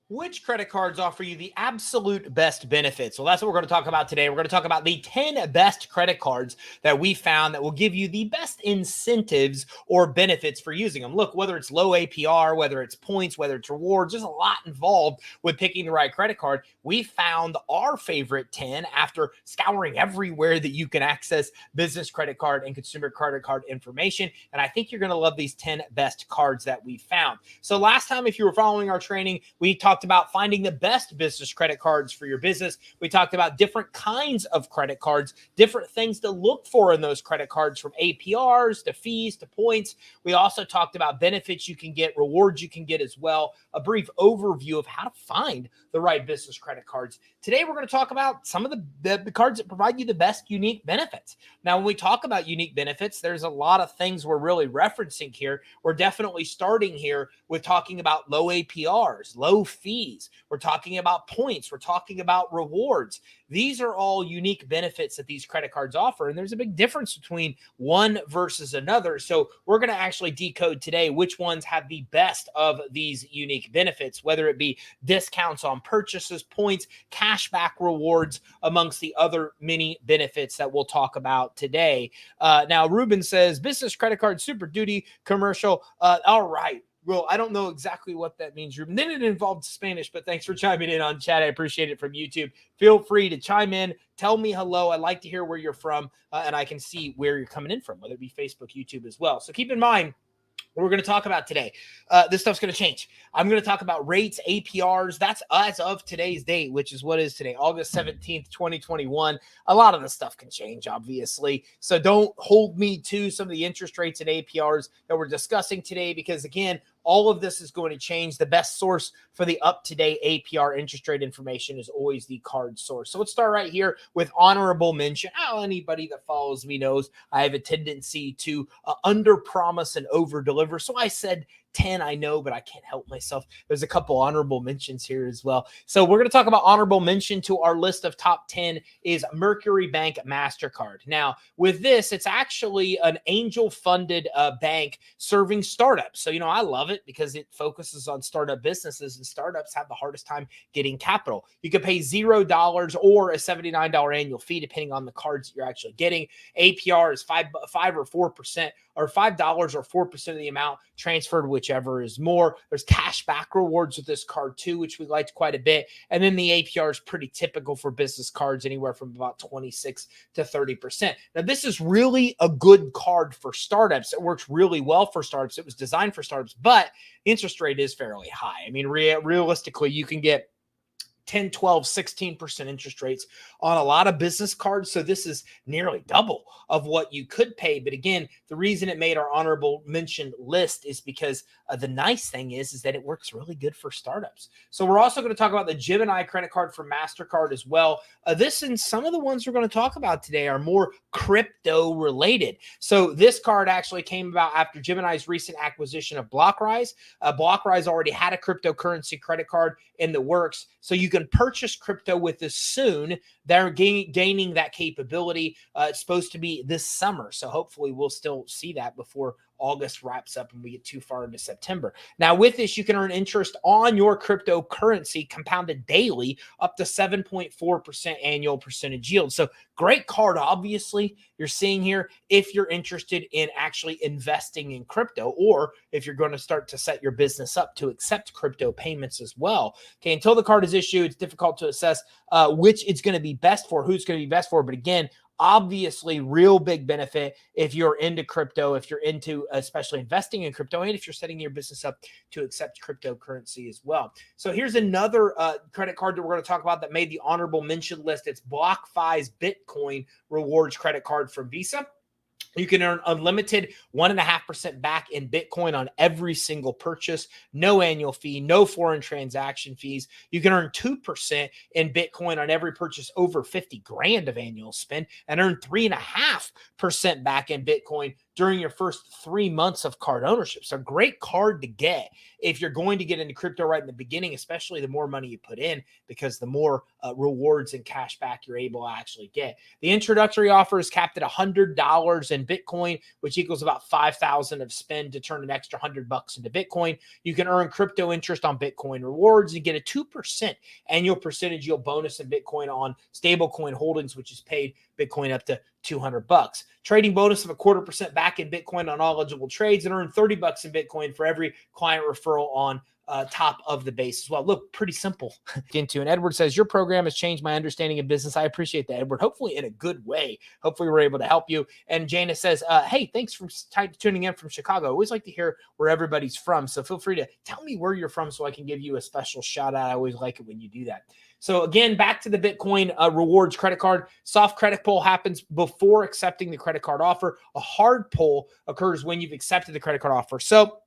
Which credit cards offer you the absolute best benefits? Well, that's what we're going to talk about today. We're going to talk about the 10 best credit cards that we found that will give you the best incentives or benefits for using them. Look, whether it's low APR, whether it's points, whether it's rewards, there's a lot involved with picking the right credit card. We found our favorite 10 after scouring everywhere that you can access business credit card and consumer credit card information. And I think you're going to love these 10 best cards that we found. So last time, if you were following our training, we talked about finding the best business credit cards for your business. We talked about different kinds of credit cards, different things to look for in those credit cards, from APRs to fees to points. We also talked about benefits you can get, rewards you can get as well, a brief overview of how to find the right business credit cards. Today, we're going to talk about some of the cards that provide you the best unique benefits. Now, when we talk about unique benefits, there's a lot of things we're really referencing here. We're definitely starting here with talking about low APRs, low fees. We're talking about points. We're talking about rewards. These are all unique benefits that these credit cards offer, and there's a big difference between one versus another. So we're going to actually decode today which ones have the best of these unique benefits, whether it be discounts on purchases, points, cashback rewards, amongst the other many benefits that we'll talk about today. Now, Ruben says, business credit card super duty commercial. All right. Well, I don't know exactly what that means, Ruben. Then it involved Spanish, but thanks for chiming in on chat. I appreciate it from YouTube. Feel free to chime in. Tell me hello. I'd like to hear where you're from, and I can see where you're coming in from, whether it be Facebook, YouTube as well. So keep in mind, what we're going to talk about today, this stuff's going to change. I'm going to talk about rates, APRs. That's as of today's date, which is what is today, August 17th, 2021. A lot of the stuff can change, obviously. So don't hold me to some of the interest rates and APRs that we're discussing today, because, again, all of this is going to change. The best source for the up-to-date APR interest rate information is always the card source. So let's start right here with honorable mention. Anybody that follows me knows I have a tendency to under-promise and over-deliver. So I said 10, I know, but I can't help myself. There's a couple honorable mentions here as well. So we're going to talk about honorable mention to our list of top 10 is Mercury Bank MasterCard. Now, with this, it's actually an angel-funded bank serving startups. So, I love it because it focuses on startup businesses, and startups have the hardest time getting capital. You can pay $0 or a $79 annual fee, depending on the cards that you're actually getting. APR is 5 or 4%, or $5 or 4% of the amount transferred, whichever is more. There's cash back rewards with this card too, which we liked quite a bit. And then the APR is pretty typical for business cards, anywhere from about 26 to 30%. Now, this is really a good card for startups. It works really well for startups. It was designed for startups, but interest rate is fairly high. I mean, realistically, you can get 10, 12, 16% interest rates on a lot of business cards. So this is nearly double of what you could pay. But again, the reason it made our honorable mention list is because the nice thing is that it works really good for startups. So we're also going to talk about the Gemini Credit Card from MasterCard as well. This and some of the ones we're going to talk about today are more crypto related. So this card actually came about after Gemini's recent acquisition of Blockrise. Blockrise already had a cryptocurrency credit card in the works. So you can purchase crypto with this soon. They're gaining that capability. It's supposed to be this summer. So hopefully we'll still see that before August wraps up and we get too far into September. Now, with this, you can earn interest on your cryptocurrency compounded daily up to 7.4% annual percentage yield. So great card, obviously, you're seeing here if you're interested in actually investing in crypto, or if you're going to start to set your business up to accept crypto payments as well. Okay, until the card is issued, it's difficult to assess which it's going to be best for, who's going to be best for. But again, obviously, real big benefit if you're into crypto, if you're into especially investing in crypto, and if you're setting your business up to accept cryptocurrency as well. So here's another credit card that we're going to talk about that made the honorable mention list. It's BlockFi's Bitcoin Rewards Credit Card from Visa. You can earn unlimited 1.5% back in Bitcoin on every single purchase, no annual fee, no foreign transaction fees. You can earn 2% in Bitcoin on every purchase over 50 grand of annual spend, and earn 3.5% back in Bitcoin during your first 3 months of card ownership. So great card to get if you're going to get into crypto right in the beginning, especially the more money you put in, because the more rewards and cash back you're able to actually get. The introductory offer is capped at $100 in Bitcoin, which equals about 5,000 of spend to turn an extra $100 into Bitcoin. You can earn crypto interest on Bitcoin rewards and get a 2% annual percentage yield bonus in Bitcoin on stablecoin holdings, which is paid Bitcoin up to $200. Trading bonus of 0.25% back in Bitcoin on all eligible trades, and earn $30 in Bitcoin for every client referral on top of the base as well. Look, pretty simple. Into and Edward says, your program has changed my understanding of business. I appreciate that, Edward. Hopefully in a good way. Hopefully we're able to help you. And Jana says, hey, thanks for tuning in from Chicago. I always like to hear where everybody's from. So feel free to tell me where you're from so I can give you a special shout out. I always like it when you do that. So again, back to the Bitcoin rewards credit card. Soft credit pull happens before accepting the credit card offer. A hard pull occurs when you've accepted the credit card offer. So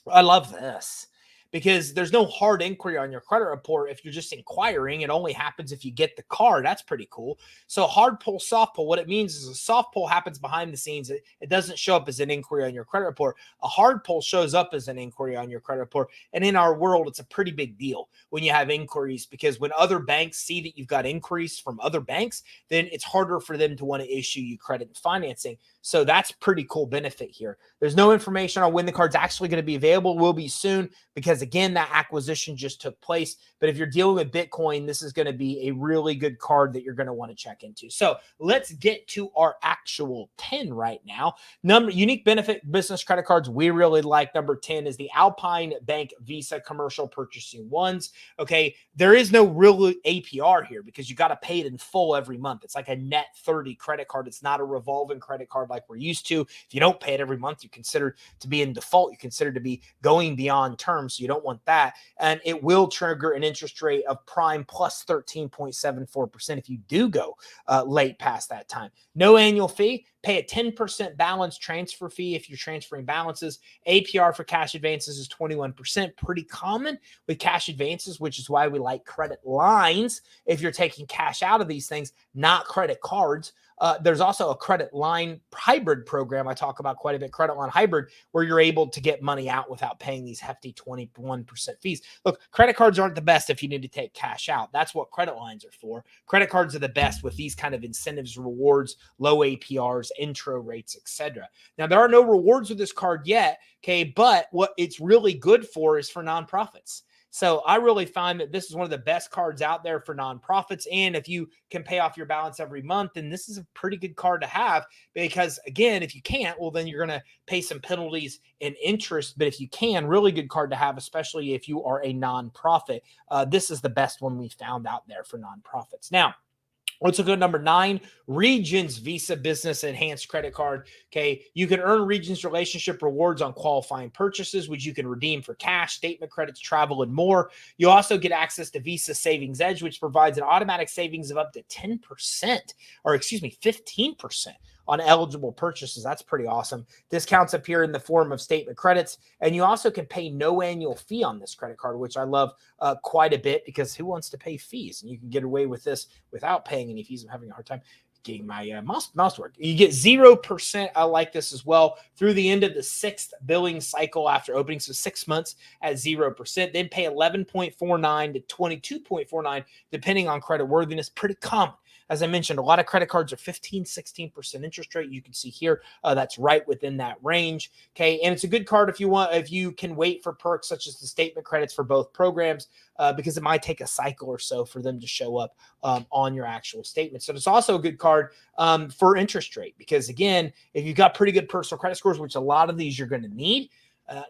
I love this, because there's no hard inquiry on your credit report. If you're just inquiring, it only happens if you get the card. That's pretty cool. So hard pull, soft pull, what it means is a soft pull happens behind the scenes. It doesn't show up as an inquiry on your credit report. A hard pull shows up as an inquiry on your credit report. And in our world, it's a pretty big deal when you have inquiries, because when other banks see that you've got inquiries from other banks, then it's harder for them to want to issue you credit and financing. So that's pretty cool benefit here. There's no information on when the card's actually going to be available. Will be soon, because again, that acquisition just took place. But if you're dealing with Bitcoin, this is going to be a really good card that you're going to want to check into. So let's get to our actual 10 right now. Unique benefit business credit cards we really like. Number 10 is the Alpine Bank Visa commercial purchasing ones. Okay, there is no real APR here because you got to pay it in full every month. It's like a net 30 credit card. It's not a revolving credit card like we're used to. If you don't pay it every month, you consider to be in default. You consider to be going beyond terms. So you don't want that. And it will trigger an interest rate of prime plus 13.74% if you do go late past that time. No annual fee. Pay a 10% balance transfer fee if you're transferring balances. APR for cash advances is 21%. Pretty common with cash advances, which is why we like credit lines if you're taking cash out of these things, not credit cards. There's also a credit line hybrid program I talk about quite a bit, credit line hybrid, where you're able to get money out without paying these hefty 21% fees. Look, credit cards aren't the best if you need to take cash out. That's what credit lines are for. Credit cards are the best with these kind of incentives, rewards, low APRs, intro rates, etc. Now, there are no rewards with this card yet, okay, but what it's really good for is for nonprofits. So I really find that this is one of the best cards out there for nonprofits. And if you can pay off your balance every month, then this is a pretty good card to have, because again, if you can't, well, then you're going to pay some penalties and interest. But if you can, really good card to have, especially if you are a nonprofit. This is the best one we found out there for nonprofits. Now, let's look at number 9, Regions Visa Business Enhanced Credit Card. Okay, you can earn Regions relationship rewards on qualifying purchases, which you can redeem for cash, statement credits, travel, and more. You also get access to Visa Savings Edge, which provides an automatic savings of up to 10%, or excuse me, 15% on eligible purchases. That's pretty awesome. Discounts appear in the form of statement credits, and you also can pay no annual fee on this credit card, which I love quite a bit, because who wants to pay fees? And you can get away with this without paying any fees. I'm having a hard time getting my mouse to work. You get 0%. I like this as well through the end of the 6th billing cycle after opening. So 6 months at 0%, then pay 11.49 to 22.49, depending on credit worthiness. Pretty common. As I mentioned, a lot of credit cards are 15, 16% interest rate. You can see here that's right within that range. Okay, and it's a good card if you can wait for perks such as the statement credits for both programs, because it might take a cycle or so for them to show up on your actual statement. So it's also a good card for interest rate, because again, if you've got pretty good personal credit scores, which a lot of these you're going to need,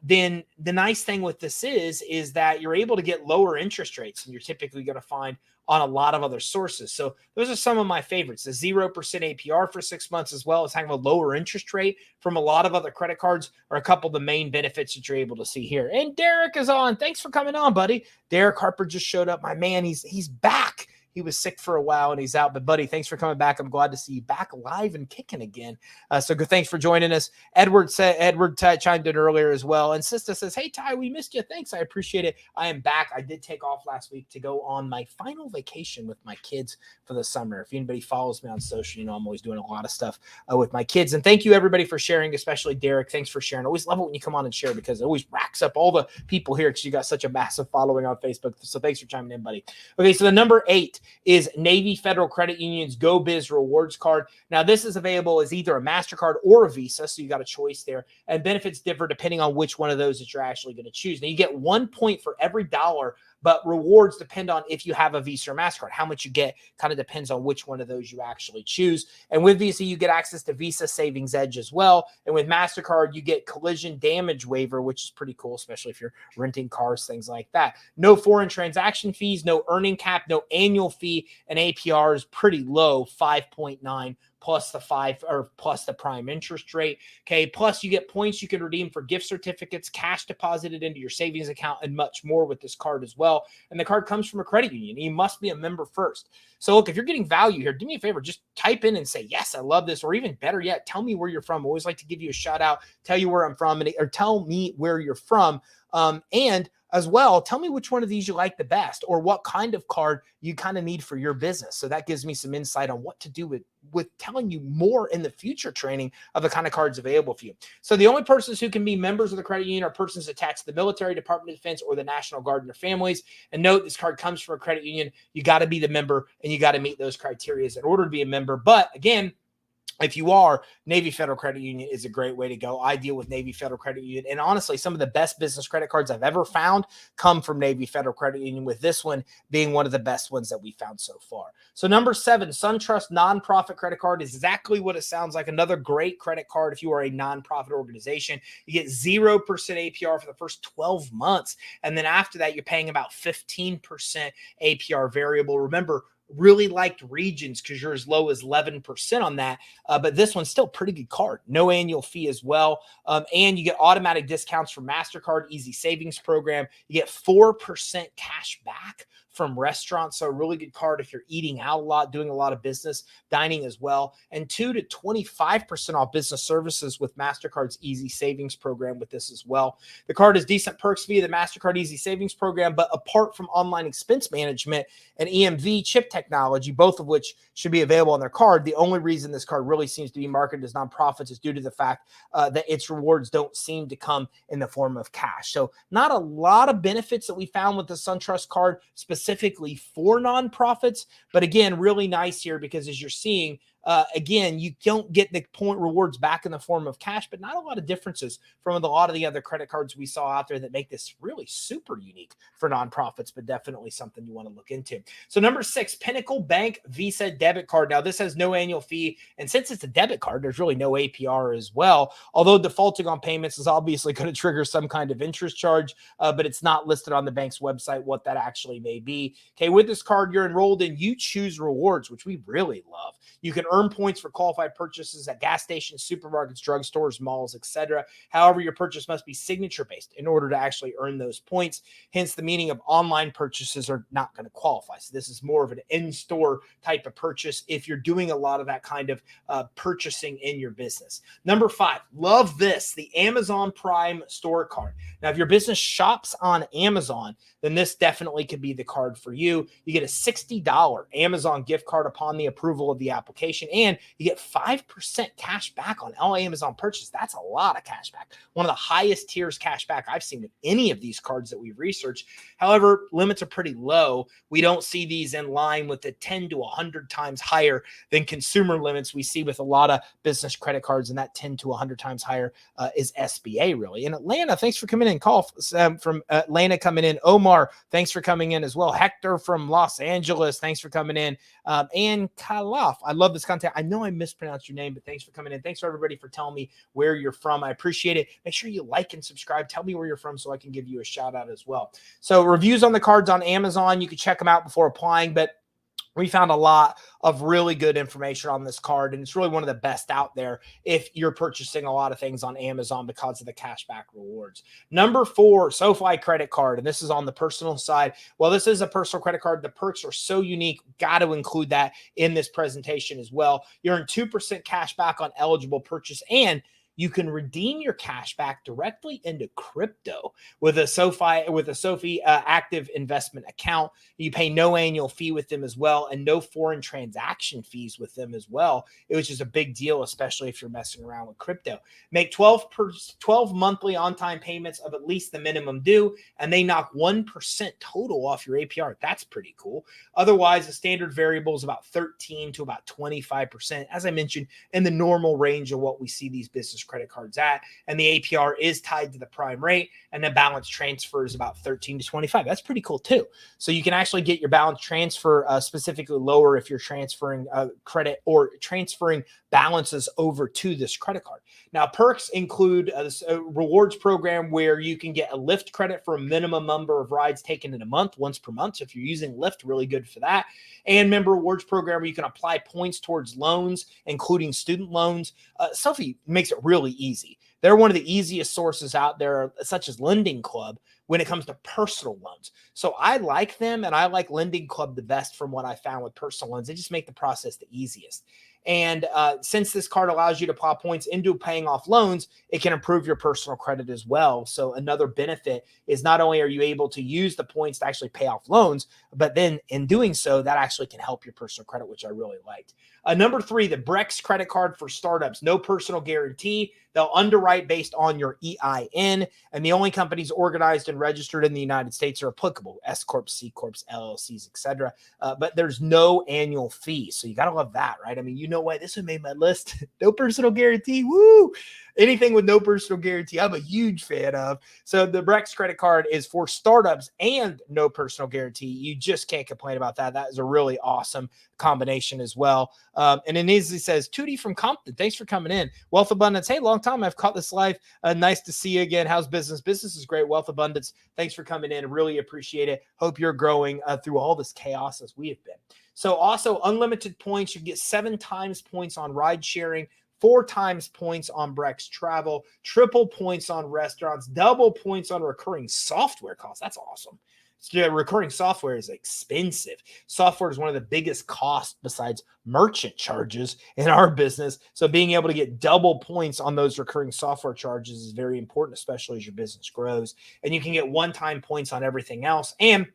then the nice thing with this is that you're able to get lower interest rates than you're typically going to find on a lot of other sources. So those are some of my favorites. The 0% APR for 6 months, as well as having a lower interest rate from a lot of other credit cards, are a couple of the main benefits that you're able to see here. And Derek is on. Thanks for coming on, buddy. Derek Harper just showed up. My man, he's back. He was sick for a while and he's out. But buddy, thanks for coming back. I'm glad to see you back live and kicking again. So good. Thanks for joining us. Edward chimed in earlier as well. And Sista says, hey, Ty, we missed you. Thanks. I appreciate it. I am back. I did take off last week to go on my final vacation with my kids for the summer. If anybody follows me on social, you know, I'm always doing a lot of stuff with my kids. And thank you everybody for sharing, especially Derek. Thanks for sharing. I always love it when you come on and share because it always racks up all the people here because you got such a massive following on Facebook. So thanks for chiming in, buddy. Okay, so the number 8 is Navy Federal Credit Union's Go Biz Rewards Card. Now, this is available as either a MasterCard or a Visa, so you got a choice there. And benefits differ depending on which one of those that you're actually going to choose. Now, you get 1 point for every dollar, but rewards depend on if you have a Visa or MasterCard. How much you get kind of depends on which one of those you actually choose. And with Visa, you get access to Visa Savings Edge as well. And with MasterCard, you get collision damage waiver, which is pretty cool, especially if you're renting cars, things like that. No foreign transaction fees, no earning cap, no annual fee, and APR is pretty low, 5.9 plus the prime interest rate. Okay. Plus you get points you can redeem for gift certificates, cash deposited into your savings account, and much more with this card as well. And the card comes from a credit union. You must be a member first. So look, if you're getting value here, do me a favor, just type in and say, yes, I love this. Or even better yet, tell me where you're from. I always like to give you a shout out, tell you where I'm from, or tell me where you're from. And as well, tell me which one of these you like the best or what kind of card you kind of need for your business. So that gives me some insight on what to do with telling you more in the future training of the kind of cards available for you. So the only persons who can be members of the credit union are persons attached to the military, Department of Defense, or the National Guard and their families. And note, this card comes from a credit union. You got to be the member and you got to meet those criteria in order to be a member. But again, if you are, Navy Federal Credit Union is a great way to go. I deal with Navy Federal Credit Union. And honestly, some of the best business credit cards I've ever found come from Navy Federal Credit Union, with this one being one of the best ones that we found so far. So number 7, Suntrust Nonprofit Credit Card is exactly what it sounds like. Another great credit card if you are a nonprofit organization. You get 0% APR for the first 12 months. And then after that, you're paying about 15% APR variable. Remember, really liked Regions because you're as low as 11% on that. But this one's still pretty good card. No annual fee as well. And you get automatic discounts from MasterCard Easy Savings Program. You get 4% cash back from restaurants. So a really good card if you're eating out a lot, doing a lot of business, dining as well. And 2 to 25% off business services with MasterCard's Easy Savings Program with this as well. The card has decent perks via the MasterCard Easy Savings Program, but apart from online expense management and EMV chip technology, both of which should be available on their card, the only reason this card really seems to be marketed as nonprofits is due to the fact that its rewards don't seem to come in the form of cash. So not a lot of benefits that we found with the Suntrust card specifically for nonprofits, but again, really nice here because as you're seeing, again, you don't get the point rewards back in the form of cash, but not a lot of differences from a lot of the other credit cards we saw out there that make this really super unique for nonprofits, but definitely something you want to look into. So number 6, Pinnacle Bank Visa Debit Card. Now this has no annual fee. And since it's a debit card, there's really no APR as well. Although defaulting on payments is obviously going to trigger some kind of interest charge, but it's not listed on the bank's website what that actually may be. Okay, with this card, you're enrolled in You Choose Rewards, which we really love. You can earn points for qualified purchases at gas stations, supermarkets, drugstores, malls, etc. However, your purchase must be signature-based in order to actually earn those points. Hence, the meaning of online purchases are not going to qualify. So this is more of an in-store type of purchase if you're doing a lot of that kind of purchasing in your business. Number 5, love this, the Amazon Prime Store Card. Now, if your business shops on Amazon, then this definitely could be the card for you. You get a $60 Amazon gift card upon the approval of the application, and you get 5% cash back on all Amazon purchases. That's a lot of cash back. One of the highest tiers cash back I've seen with any of these cards that we've researched. However, limits are pretty low. We don't see these in line with the 10 to 100 times higher than consumer limits we see with a lot of business credit cards, and that 10 to 100 times higher is SBA really. In Atlanta, thanks for coming in. Call from Atlanta coming in. Omar, thanks for coming in as well. Hector from Los Angeles, thanks for coming in. And Kalaf, I love this content. I know I mispronounced your name, but thanks for coming in. Thanks for everybody for telling me where you're from. I appreciate it. Make sure you like and subscribe. Tell me where you're from so I can give you a shout out as well. So reviews on the cards on Amazon, you can check them out before applying, but We found a lot of really good information on this card, and it's really one of the best out there if you're purchasing a lot of things on Amazon because of the cashback rewards. Number 4, SoFi credit card, and this is on the personal side. Well, this is a personal credit card. The perks are so unique. Got to include that in this presentation as well. You earn 2% cash back on eligible purchase, and you can redeem your cash back directly into crypto with a SoFi active investment account. You pay no annual fee with them as well, and no foreign transaction fees with them as well. It was just a big deal, especially if you're messing around with crypto. Make 12 monthly on-time payments of at least the minimum due, and they knock 1% total off your APR. That's pretty cool. Otherwise, the standard variable is about 13 to about 25%, as I mentioned, in the normal range of what we see these business credit cards at, and the APR is tied to the prime rate, and the balance transfer is about 13 to 25. That's pretty cool too. So you can actually get your balance transfer specifically lower if you're transferring credit or transferring balances over to this credit card. Now, perks include a rewards program where you can get a Lyft credit for a minimum number of rides taken in a month, once per month. So if you're using Lyft, really good for that. And member rewards program where you can apply points towards loans, including student loans. SoFi makes it really easy. They're one of the easiest sources out there, such as Lending Club, when it comes to personal loans. So I like them, and I like Lending Club the best from what I found with personal loans. They just make the process the easiest. And since this card allows you to pop points into paying off loans, it can improve your personal credit as well. So another benefit is not only are you able to use the points to actually pay off loans, but then in doing so, that actually can help your personal credit, which I really liked. Number 3, the Brex credit card for startups. No personal guarantee. They'll underwrite based on your EIN, and the only companies organized and registered in the United States are applicable: S Corps, C Corps, LLCs, etc. But there's no annual fee, so you gotta love that, right? I mean, you know what? This one made my list. No personal guarantee. Woo! Anything with no personal guarantee, I'm a huge fan of. So the Brex credit card is for startups and no personal guarantee. You just can't complain about that. That is a really awesome combination as well. And it easily says, Tootie from Compton, thanks for coming in. Wealth Abundance, hey, long time I've caught this live. Nice to see you again. How's business? Business is great. Wealth Abundance, thanks for coming in. I really appreciate it. Hope you're growing through all this chaos as we have been. So also unlimited points. You get 7 times points on ride sharing, 4 times points on Brex travel, triple points on restaurants, double points on recurring software costs. That's awesome. Yeah, recurring software is expensive. Software is one of the biggest costs besides merchant charges in our business. So being able to get double points on those recurring software charges is very important, especially as your business grows. And you can get one-time points on everything else. And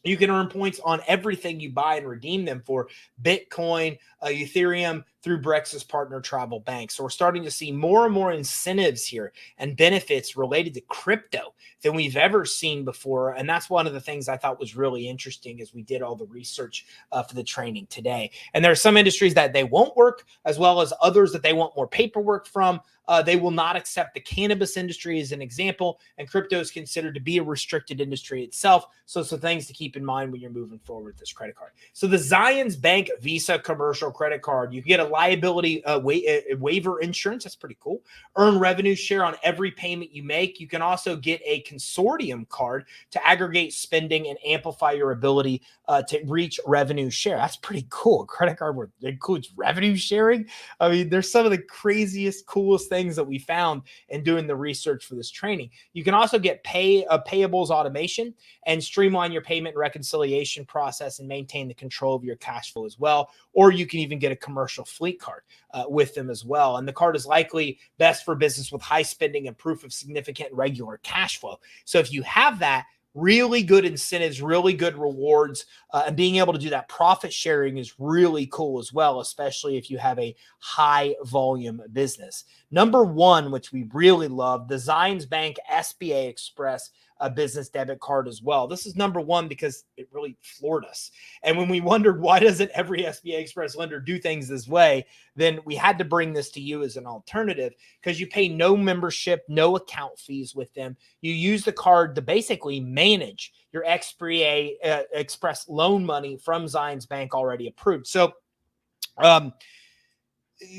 you can earn points on everything you buy and redeem them for: Bitcoin, Ethereum, through Brex's partner Travel Bank. So we're starting to see more and more incentives here and benefits related to crypto than we've ever seen before. And that's one of the things I thought was really interesting as we did all the research for the training today. And there are some industries that they won't work, as well as others that they want more paperwork from. They will not accept the cannabis industry as an example, and crypto is considered to be a restricted industry itself. So things to keep in mind when you're moving forward with this credit card. So the Zions Bank Visa commercial credit card, you get a liability waiver insurance. That's pretty cool. Earn revenue share on every payment you make. You can also get a Consortium card to aggregate spending and amplify your ability to reach revenue share. That's pretty cool. A credit card where it includes revenue sharing. I mean, there's some of the craziest, coolest things that we found in doing the research for this training. You can also get payables automation and streamline your payment and reconciliation process and maintain the control of your cash flow as well. Or you can even get a commercial fleet card with them as well. And the card is likely best for business with high spending and proof of significant regular cash flow. So if you have that, really good incentives, really good rewards, and being able to do that profit sharing is really cool as well, especially if you have a high volume business. Number 1, which we really love, the Zions Bank SBA Express business debit card as well. This is number 1 because it really floored us. And when we wondered why doesn't every SBA Express lender do things this way, then we had to bring this to you as an alternative, because you pay no membership, no account fees with them. You use the card to basically manage your SBA Express loan money from Zions Bank already approved. So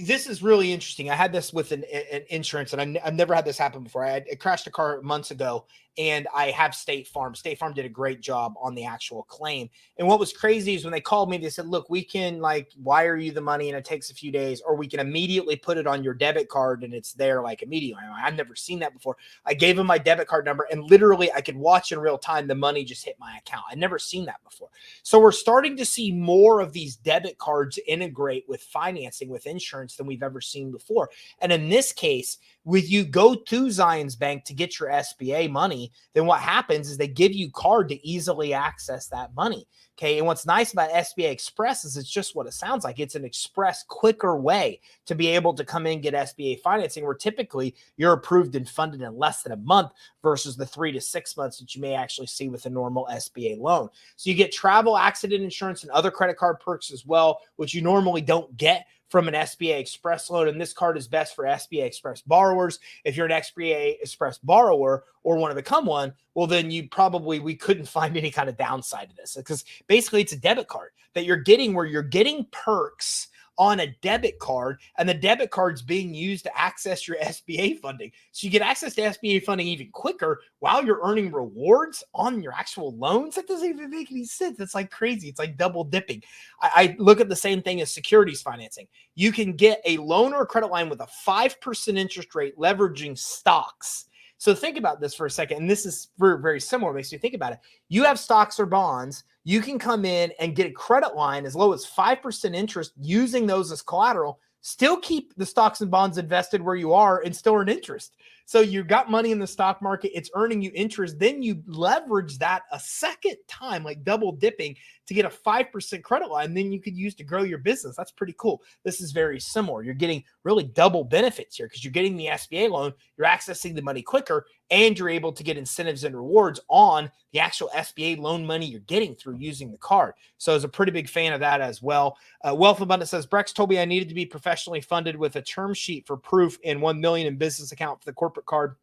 this is really interesting. I had this with an insurance, and I've never had this happen before. I crashed a car months ago, and I have State Farm. State Farm did a great job on the actual claim. And what was crazy is when they called me, they said, look, we can like wire you the money and it takes a few days, or we can immediately put it on your debit card and it's there like immediately. I've never seen that before. I gave them my debit card number and literally I could watch in real time the money just hit my account. I'd never seen that before. So we're starting to see more of these debit cards integrate with financing, with insurance than we've ever seen before. And in this case, with you go to Zions Bank to get your SBA money, then what happens is they give you card to easily access that money. Okay. And what's nice about SBA Express is it's just what it sounds like. It's an express, quicker way to be able to come in and get SBA financing, where typically you're approved and funded in less than a month versus the 3 to 6 months that you may actually see with a normal SBA loan. So you get travel, accident insurance, and other credit card perks as well, which you normally don't get from an SBA Express loan. And this card is best for SBA Express borrowers. If you're an SBA Express borrower or want to become one, well, then we couldn't find any kind of downside to this, because basically it's a debit card that you're getting, where you're getting perks on a debit card, and the debit card's being used to access your SBA funding. So you get access to SBA funding even quicker while you're earning rewards on your actual loans. That doesn't even make any sense. It's like crazy. It's like double dipping. I look at the same thing as securities financing. You can get a loan or a credit line with a 5% interest rate leveraging stocks. So think about this for a second. And this is very, very similar. Makes you think about it. You have stocks or bonds. You can come in and get a credit line as low as 5% interest using those as collateral, still keep the stocks and bonds invested where you are and still earn interest. So you've got money in the stock market, it's earning you interest. Then you leverage that a second time, like double dipping, to get a 5% credit line. Then you could use to grow your business. That's pretty cool. This is very similar. You're getting really double benefits here, because you're getting the SBA loan, you're accessing the money quicker, and you're able to get incentives and rewards on the actual SBA loan money you're getting through using the card. So I was a pretty big fan of that as well. Wealth Abundance says, Brex told me I needed to be professionally funded with a term sheet for proof and $1 million in business account for the corporate card.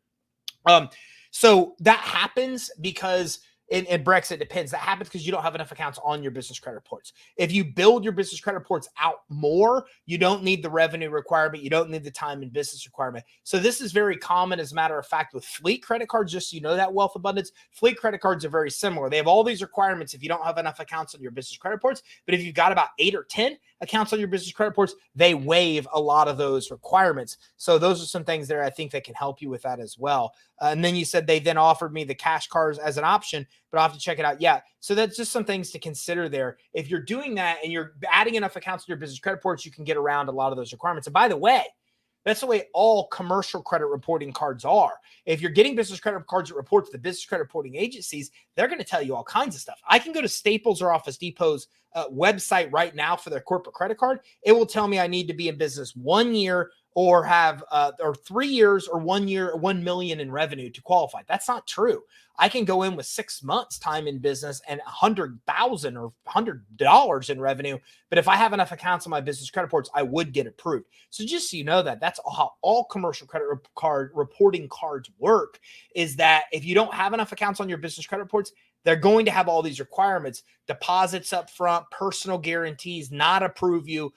So that happens because in Brex, it depends. That happens because you don't have enough accounts on your business credit reports. If you build your business credit reports out more, you don't need the revenue requirement. You don't need the time and business requirement. So this is very common. As a matter of fact, with fleet credit cards, just so you know that, Wealth Abundance, fleet credit cards are very similar. They have all these requirements if you don't have enough accounts on your business credit reports. But if you've got about 8 or 10 accounts on your business credit reports, they waive a lot of those requirements. So those are some things there I think that can help you with that as well. And then you said they then offered me the cash cards as an option, but I'll have to check it out. Yeah. So that's just some things to consider there. If you're doing that and you're adding enough accounts to your business credit reports, you can get around a lot of those requirements. And by the way, that's the way all commercial credit reporting cards are. If you're getting business credit cards that report to the business credit reporting agencies, they're going to tell you all kinds of stuff. I can go to Staples or Office Depot's website right now for their corporate credit card. It will tell me I need to be in business 1 year or have or 3 years or 1 year, 1 million in revenue to qualify. That's not true. I can go in with 6 months time in business and $100,000 or $100 in revenue. But if I have enough accounts on my business credit reports, I would get approved. So just so you know that, that's how all commercial credit card reporting cards work, is that if you don't have enough accounts on your business credit reports, they're going to have all these requirements, deposits up front, personal guarantees, not approve you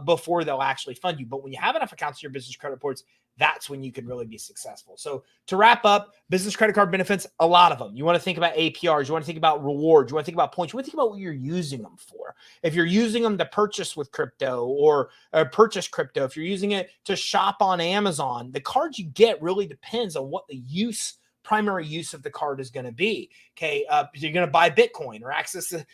before they'll actually fund you. But when you have enough accounts in your business credit reports, that's when you can really be successful. So to wrap up, business credit card benefits, a lot of them. You want to think about APRs. You want to think about rewards. You want to think about points. You want to think about what you're using them for. If you're using them to purchase with crypto or purchase crypto, if you're using it to shop on Amazon, the cards you get really depends on what the primary use of the card is going to be. Okay, you're going to buy Bitcoin or access the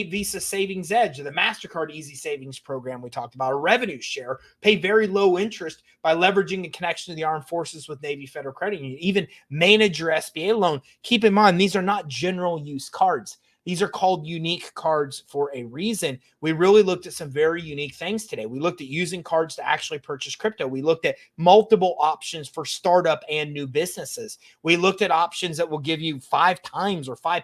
Visa Savings Edge or the MasterCard Easy Savings program we talked about, a revenue share, pay very low interest by leveraging the connection to the armed forces with Navy Federal Credit Union, even manage your SBA loan. Keep in mind, these are not general use cards. These are called unique cards for a reason. We really looked at some very unique things today. We looked at using cards to actually purchase crypto. We looked at multiple options for startup and new businesses. We looked at options that will give you 5 times or 5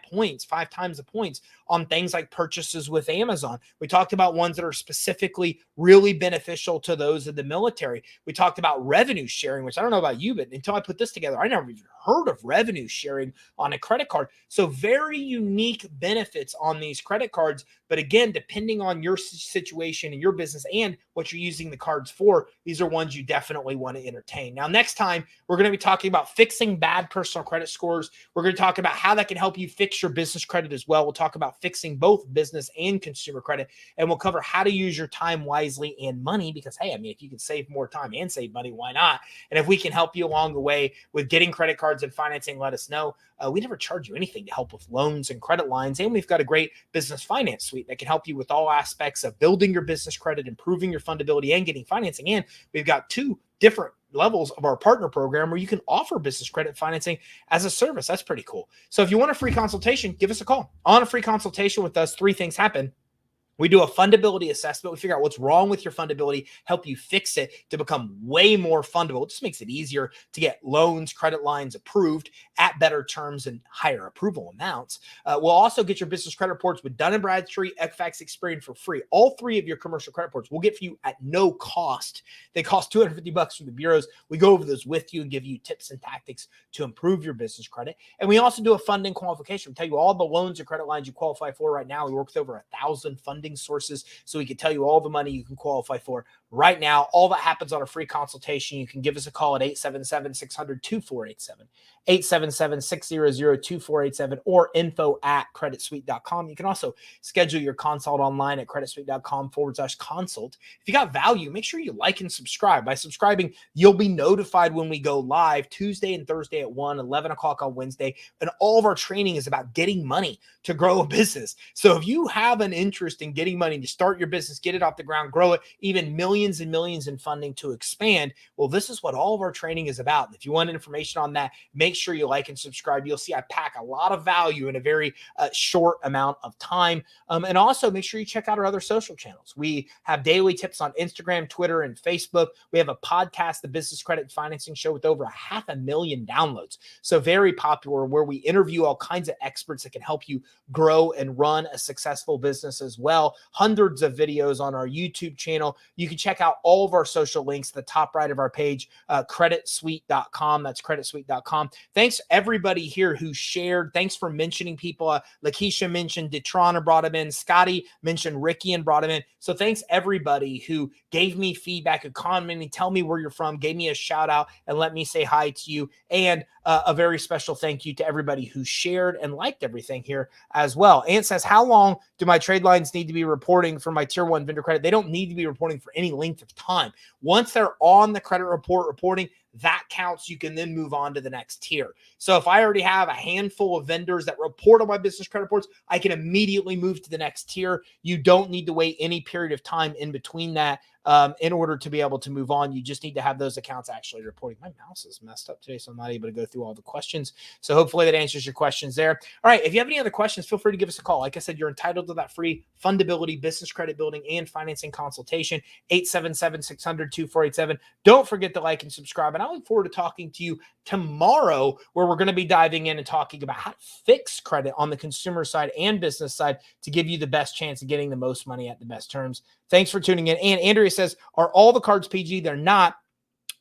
times the points on things like purchases with Amazon. We talked about ones that are specifically really beneficial to those in the military. We talked about revenue sharing, which I don't know about you, but until I put this together, I never even heard of revenue sharing on a credit card. So very unique benefits on these credit cards. But again, depending on your situation and your business and what you're using the cards for, these are ones you definitely want to entertain. Now, next time, we're going to be talking about fixing bad personal credit scores. We're going to talk about how that can help you fix your business credit as well. We'll talk about fixing both business and consumer credit, and we'll cover how to use your time wisely and money because, hey, I mean, if you can save more time and save money, why not? And if we can help you along the way with getting credit cards and financing, let us know. We never charge you anything to help with loans and credit lines, and we've got a great business finance suite that can help you with all aspects of building your business credit, improving your fundability, and getting financing. And we've got 2 different levels of our partner program where you can offer business credit financing as a service. That's pretty cool. So if you want a free consultation, give us a call. On a free consultation with us, 3 things happen. We do a fundability assessment. We figure out what's wrong with your fundability, help you fix it to become way more fundable. It just makes it easier to get loans, credit lines approved at better terms and higher approval amounts. We'll also get your business credit reports with Dun & Bradstreet, Equifax, Experian for free. All 3 of your commercial credit reports we'll get for you at no cost. They cost $250 from the bureaus. We go over those with you and give you tips and tactics to improve your business credit. And we also do a funding qualification. We tell you all the loans and credit lines you qualify for right now. We work with over 1,000 funding sources, so we can tell you all the money you can qualify for right now. All that happens on a free consultation. You can give us a call at 877-600-2487, 877-600-2487, or info@creditsuite.com. You can also schedule your consult online at creditsuite.com/consult. If you got value, make sure you like and subscribe. By subscribing, you'll be notified when we go live Tuesday and Thursday at 1, 11 o'clock on Wednesday. And all of our training is about getting money to grow a business. So if you have an interest in getting money to start your business, get it off the ground, grow it, even millions and millions in funding to expand, well, this is what all of our training is about. And if you want information on that, make sure you like and subscribe. You'll see I pack a lot of value in a very short amount of time. And also make sure you check out our other social channels. We have daily tips on Instagram, Twitter, and Facebook. We have a podcast, the Business Credit Financing Show, with over 500,000 downloads. So very popular, where we interview all kinds of experts that can help you grow and run a successful business as well. Hundreds of videos on our YouTube channel. You can check out all of our social links at the top right of our page, creditsuite.com. That's creditsuite.com. Thanks everybody here who shared. Thanks for mentioning people. Lakeisha mentioned Detrona, brought him in. Scotty mentioned Ricky and brought him in. So thanks everybody who gave me feedback, who commented, tell me where you're from, gave me a shout out, and let me say hi to you. And a very special thank you to everybody who shared and liked everything here as well. Ant says, how long do my trade lines need to be reporting for my tier 1 vendor credit? They don't need to be reporting for any length of time. Once they're on the credit report reporting, that counts. You can then move on to the next tier. So if I already have a handful of vendors that report on my business credit reports, I can immediately move to the next tier. You don't need to wait any period of time in between that in order to be able to move on. You just need to have those accounts actually reporting. My mouse is messed up today, so I'm not able to go through all the questions. So hopefully that answers your questions there. All right, if you have any other questions, feel free to give us a call. Like I said, you're entitled to that free fundability, business credit building, and financing consultation, 877-600-2487. Don't forget to like and subscribe. And I look forward to talking to you tomorrow, where we're going to be diving in and talking about how to fix credit on the consumer side and business side to give you the best chance of getting the most money at the best terms. Thanks for tuning in. And Andrea says, are all the cards PG? They're not.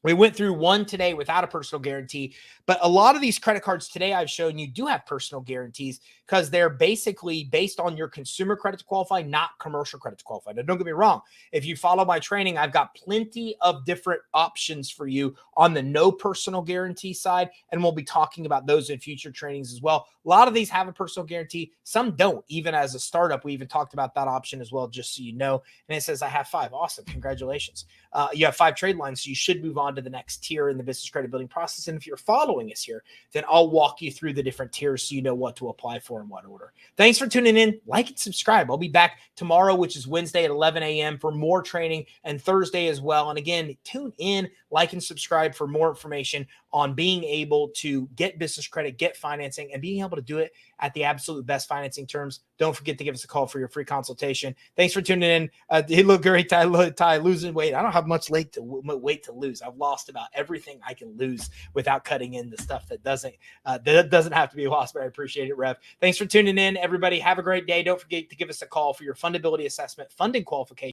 We went through one today without a personal guarantee, but a lot of these credit cards today I've shown you do have personal guarantees because they're basically based on your consumer credit to qualify, not commercial credit to qualify. Now, don't get me wrong. If you follow my training, I've got plenty of different options for you on the no personal guarantee side, and we'll be talking about those in future trainings as well. A lot of these have a personal guarantee. Some don't. Even as a startup, we even talked about that option as well, just so you know. And it says, I have 5. Awesome. Congratulations. You have 5 trade lines, so you should move on to the next tier in the business credit building process. And if you're following us here, then I'll walk you through the different tiers so you know what to apply for in what order. Thanks for tuning in. Like and subscribe. I'll be back tomorrow, which is Wednesday at 11 a.m. for more training, and Thursday as well. And again, tune in, like and subscribe for more information on being able to get business credit, get financing, and being able to do it at the absolute best financing terms. Don't forget to give us a call for your free consultation. Thanks for tuning in. Hey, look great, Ty, losing weight. I don't have much weight to lose. I've lost about everything I can lose without cutting in the stuff that doesn't have to be lost, but I appreciate it, Rev. Thanks for tuning in, everybody. Have a great day. Don't forget to give us a call for your fundability assessment, funding qualification,